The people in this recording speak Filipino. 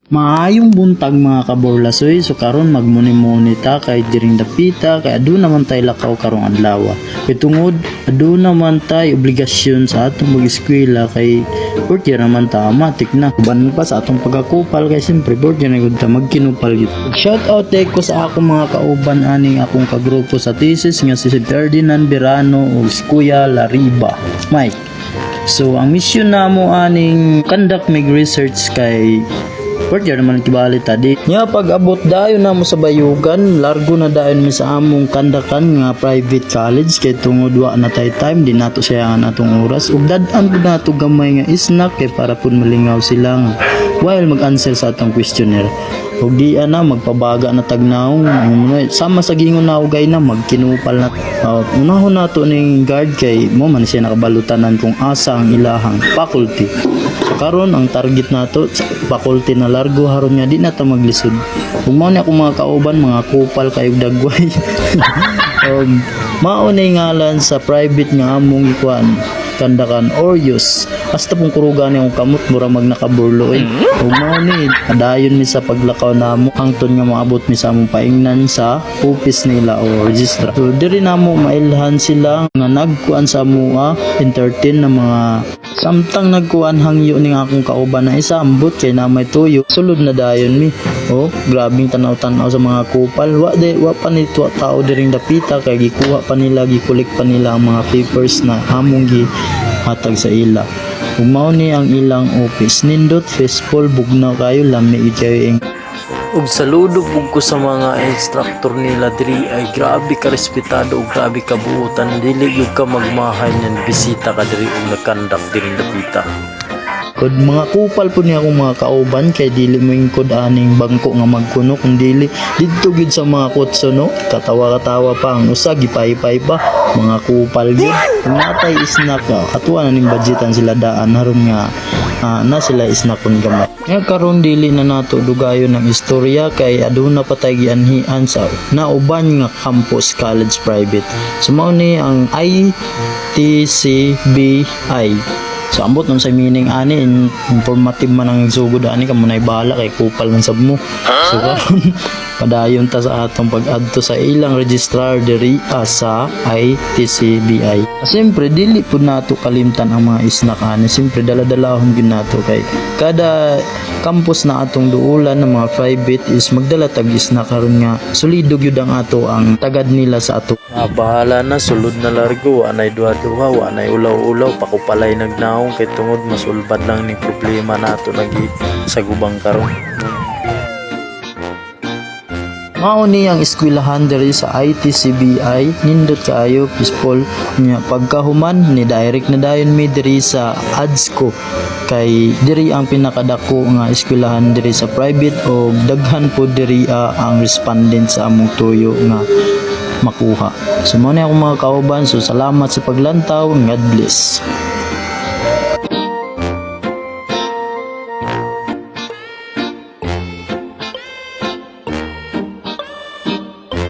Maayong buntag mga kaborlasoy, so karon magmuni-muni ta kay diring dapita kay adu naman tay lakaw karong adlaw. Kay tungod adu naman tay obligasyon sa atong mag-eskwela kay fourth year naman ta matik na. Uban pa sa atong pagkakupal kay siyempre fourth year na gud ta magkinupal gid. Shout out ko sa akong mga kauban aning akong kagrupo sa thesis nga si Ferdinand Birano ug si Kuya Lariba. Mike. So ang mission namo aning conduct mig research kay fourth year naman kibali tadi. Nya pag abot dayon na mo sa bayugan, largo na dayon mi sa among kandakan nga private college kay tungod wa na tay time di nato sayangan atong oras ug dad-an pud nato gamay nga snack kay para pud malingaw sila nga while mag-answer sa atong questionnaire. Ug di ana magpabaga na tagnaw sama sa gingon na ugay na magkinupal na unahon nato ning guard kay mo man siya nakabalutanan kung asa ang ilahang faculty. So karon ang target nato sa faculty na largo haron nga di na ta maglisod. Kung mao ni ako mga kauban mga kupal kayog dagway. Mao ni ngalan sa private nga among ikuan kandakan Orius hasta pong kurugan yung kamot mura mag nakaburlo mao ni adayon mi sa paglakaw namo hangtod nga maabot mi sa among paingnan sa office nila o registra. So diri namo mailhan sila nga nagkuan sa amoa entertain na mga samtang nagkuan hangyo ning akong kauban na isambot kay na may tuyo sulod na dayon mi. Grabing tanaw-tanaw sa mga kupal wa pa ni tao diring dapita kay gikuha pa nila gikulik pa nila ang mga papers na among hatag sa ila. Ug mao ni ang ilang office nindot fistful bugnaw kayo lami kayo ug saludo pug ko sa mga instructor nila diri ay grabe ka respetado ug grabe ka buutan dili gyud ka magmahay niyan bisita ka diri ug nagkandak diri dapita. Kod mga kupal po niya akong mga kauban kay dili mo ingkod aning bangko nga magkuno kung dili didto gid sa mga kutso no katawa-katawa pa ang usa gipay-pay pa mga kupal gid natay snack atuwa na ning budgetan sila daan haron nga na sila snack kun gamay. Nga karon dili na nato dugayon ng istorya kay aduna patay gianhian sa nauban nga campus college private. So mao ni ang ITCBI. So ambot nun sa meaning ani informative man ang sugod ani kamo nay bala kay kupal man sab mo. So karon padayon ta sa atong pag-adto sa ilang registrar diri sa ITCBI. Siyempre dili pud nato kalimtan ang mga snack ani. Siyempre dala-dalahon gyud nato kay kada campus na atong duulan ng mga private is magdala tag snack karon nga solido gyud ang ato ang tagad nila sa ato. Bahala na sulod na largo wa nay duha-duha wa nay ulaw-ulaw pakupalay nagnaong kay tungod masulbad lang ni problema nato lagi sa gubang karon. Mao ni ang eskwelahan diri sa ITCBI nindot kaayo peaceful nya pagkahuman ni direct na dayon mi diri sa ADSCO kay diri ang pinakadako nga eskwelahan diri sa private o daghan po diri ang respondent sa among tuyo nga makuha. So mao ni akong mga kauban so salamat sa paglantaw. God bless.